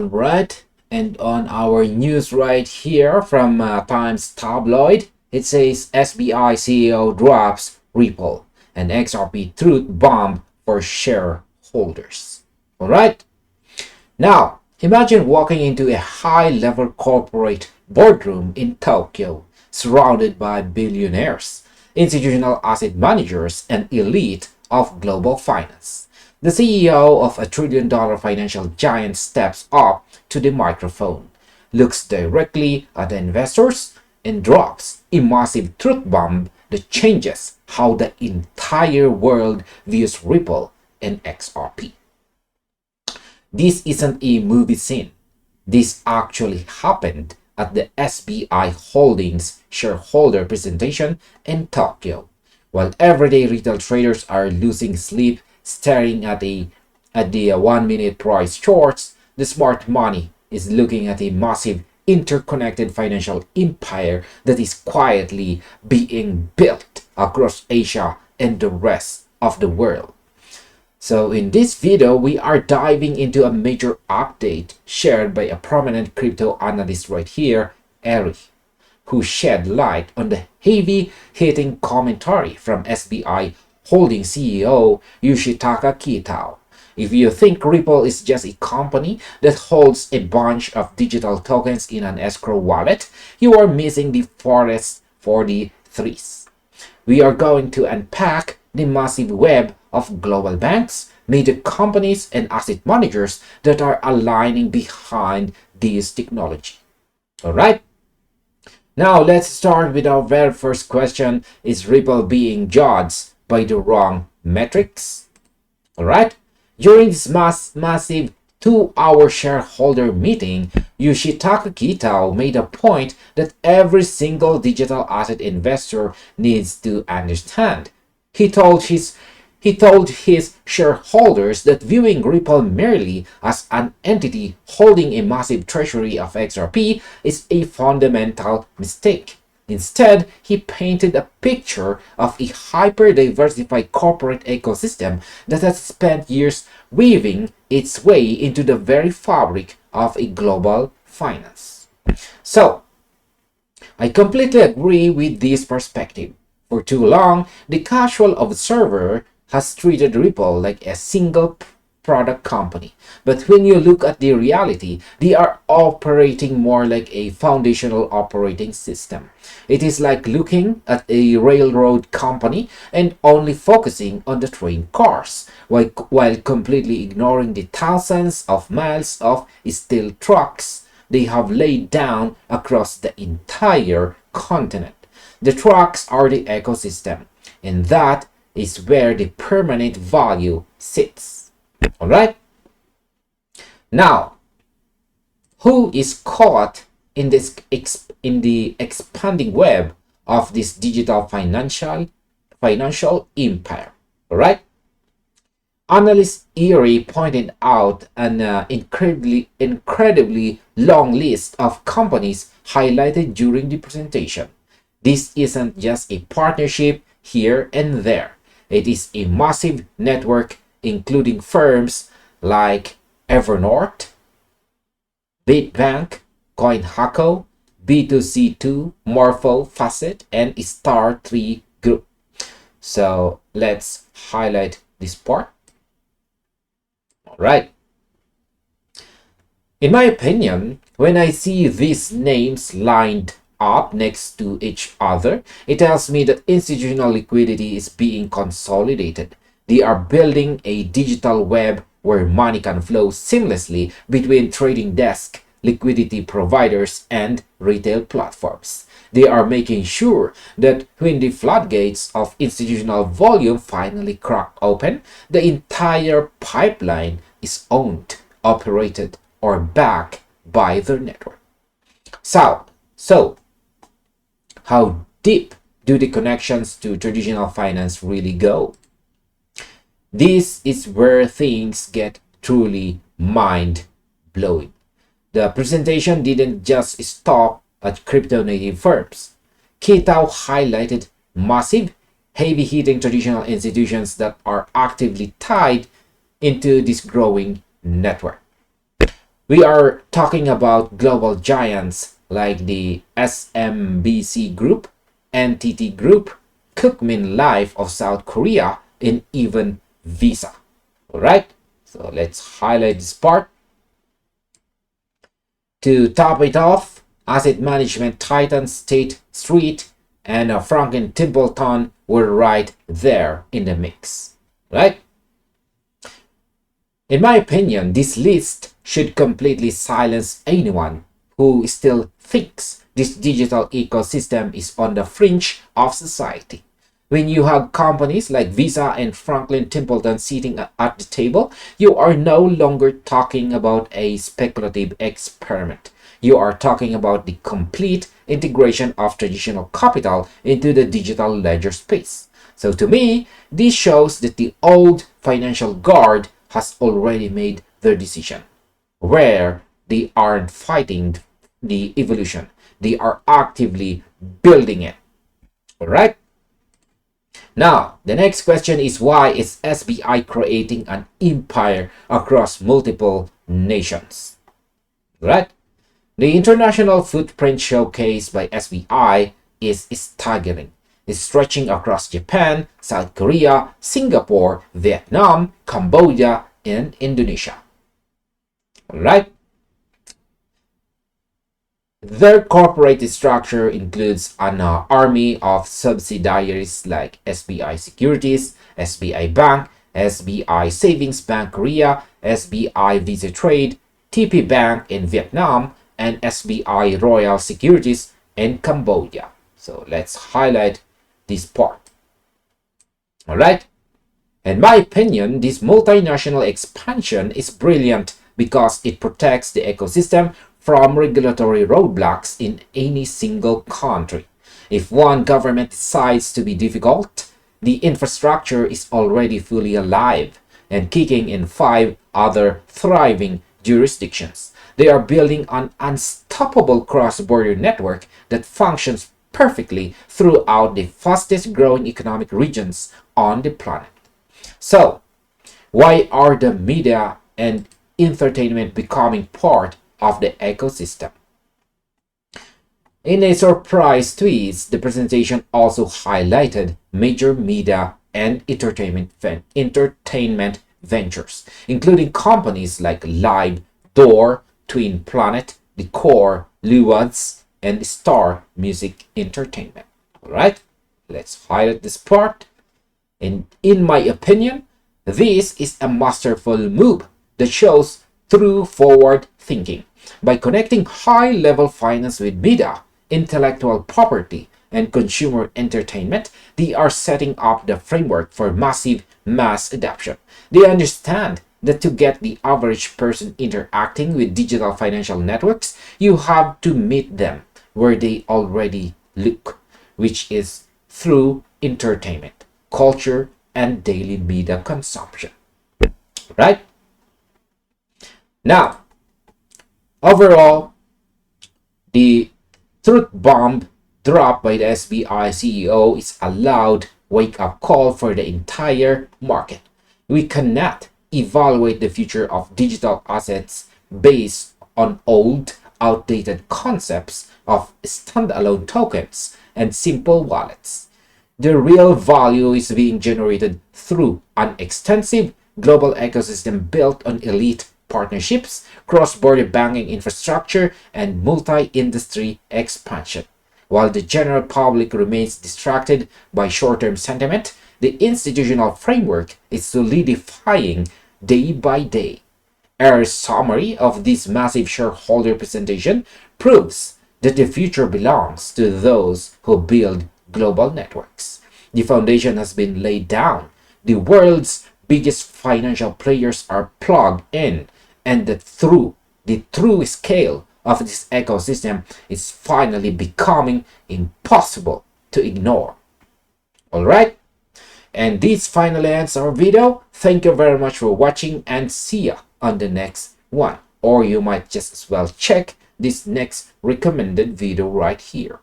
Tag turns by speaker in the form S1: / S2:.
S1: All right, and on our news right here from Times Tabloid, it says SBI CEO drops Ripple and XRP Truth Bomb for shareholders. All right, now imagine walking into a high-level corporate boardroom in Tokyo, surrounded by billionaires, institutional asset managers, and elite of global finance. The CEO of a trillion-dollar financial giant steps up to the microphone, looks directly at the investors, and drops a massive truth bomb that changes how the entire world views Ripple and XRP. This isn't a movie scene. This actually happened at the SBI Holdings shareholder presentation in Tokyo. While everyday retail traders are losing sleep staring at the 1-minute price charts, the smart money is looking at a massive interconnected financial empire that is quietly being built across Asia and the rest of the world. So in this video, we are diving into a major update shared by a prominent crypto analyst right here, Eri, who shed light on the heavy-hitting commentary from SBI Holdings CEO Yoshitaka Kitao. If you think Ripple is just a company that holds a bunch of digital tokens in an escrow wallet, you are missing the forest for the trees. We are going to unpack the massive web of global banks, major companies, and asset managers that are aligning behind this technology. All right. Now let's start with our very first question. Is Ripple being judged by the wrong metrics? All right. During this massive 2-hour shareholder meeting, Yoshitaka Kitao made a point that every single digital asset investor needs to understand. He told his shareholders that viewing Ripple merely as an entity holding a massive treasury of XRP is a fundamental mistake. Instead, he painted a picture of a hyper-diversified corporate ecosystem that has spent years weaving its way into the very fabric of a global finance. So, I completely agree with this perspective. For too long, the casual observer has treated Ripple like a single product company. But when you look at the reality, they are operating more like a foundational operating system. It is like looking at a railroad company and only focusing on the train cars, while completely ignoring the thousands of miles of steel trucks they have laid down across the entire continent. The trucks are the ecosystem, and that is where the permanent value sits. All right. Now, who is caught in the expanding web of this digital financial empire? All right. Analyst Erie pointed out an incredibly long list of companies highlighted during the presentation. This isn't just a partnership here and there. It is a massive network including firms like Evernorth, Bitbank, CoinHako, B2C2, Morpho, Facet, and Star3 Group. So let's highlight this part. All right. In my opinion, when I see these names lined up next to each other, it tells me that institutional liquidity is being consolidated. They are building a digital web where money can flow seamlessly between trading desk, liquidity providers, and retail platforms. They are making sure that when the floodgates of institutional volume finally crack open, the entire pipeline is owned, operated, or backed by their network. So how deep do the connections to traditional finance really go? This is where things get truly mind-blowing. The presentation didn't just stop at crypto-native firms. Kitao highlighted massive, heavy-hitting traditional institutions that are actively tied into this growing network. We are talking about global giants like the SMBC Group, NTT Group, Cookmin Life of South Korea, and even Visa. Alright, so let's highlight this part. To top it off, asset management titan State Street and Franklin Templeton were right there in the mix. Right? In my opinion, this list should completely silence anyone who still thinks this digital ecosystem is on the fringe of society. When you have companies like Visa and Franklin Templeton sitting at the table, you are no longer talking about a speculative experiment. You are talking about the complete integration of traditional capital into the digital ledger space. So to me, this shows that the old financial guard has already made their decision, where they aren't fighting the evolution. They are actively building it. All right? Now, the next question is, why is SBI creating an empire across multiple nations? Right? The international footprint showcased by SBI is staggering. It's stretching across Japan, South Korea, Singapore, Vietnam, Cambodia, and Indonesia. All right? Their corporate structure includes an army of subsidiaries like SBI Securities, SBI Bank, SBI Savings Bank Korea, SBI Visa Trade, TP Bank in Vietnam, and SBI Royal Securities in Cambodia. So let's highlight this part. All right. In my opinion, this multinational expansion is brilliant because it protects the ecosystem from regulatory roadblocks in any single country. If one government decides to be difficult, the infrastructure is already fully alive and kicking in 5 other thriving jurisdictions. They are building an unstoppable cross-border network that functions perfectly throughout the fastest growing economic regions on the planet. So, why are the media and entertainment becoming part of the ecosystem? In a surprise twist, the presentation also highlighted major media and entertainment ventures, including companies like Live, Door, Twin Planet, Decor, Luwads, and Star Music Entertainment. Alright, let's highlight this part. And in my opinion, this is a masterful move that shows true forward thinking. By connecting high-level finance with media, intellectual property, and consumer entertainment, they are setting up the framework for massive mass adoption. They understand that to get the average person interacting with digital financial networks, you have to meet them where they already look, which is through entertainment, culture, and daily media consumption. Right? Now, overall, the truth bomb dropped by the SBI CEO is a loud wake-up call for the entire market. We cannot evaluate the future of digital assets based on old, outdated concepts of standalone tokens and simple wallets. The real value is being generated through an extensive global ecosystem built on elite partnerships, cross-border banking infrastructure, and multi-industry expansion. While the general public remains distracted by short-term sentiment, the institutional framework is solidifying day by day. Our summary of this massive shareholder presentation proves that the future belongs to those who build global networks. The foundation has been laid down. The world's biggest financial players are plugged in, and that through the true scale of this ecosystem is finally becoming impossible to ignore. Alright? And this finally ends our video. Thank you very much for watching, and see ya on the next one. Or you might just as well check this next recommended video right here.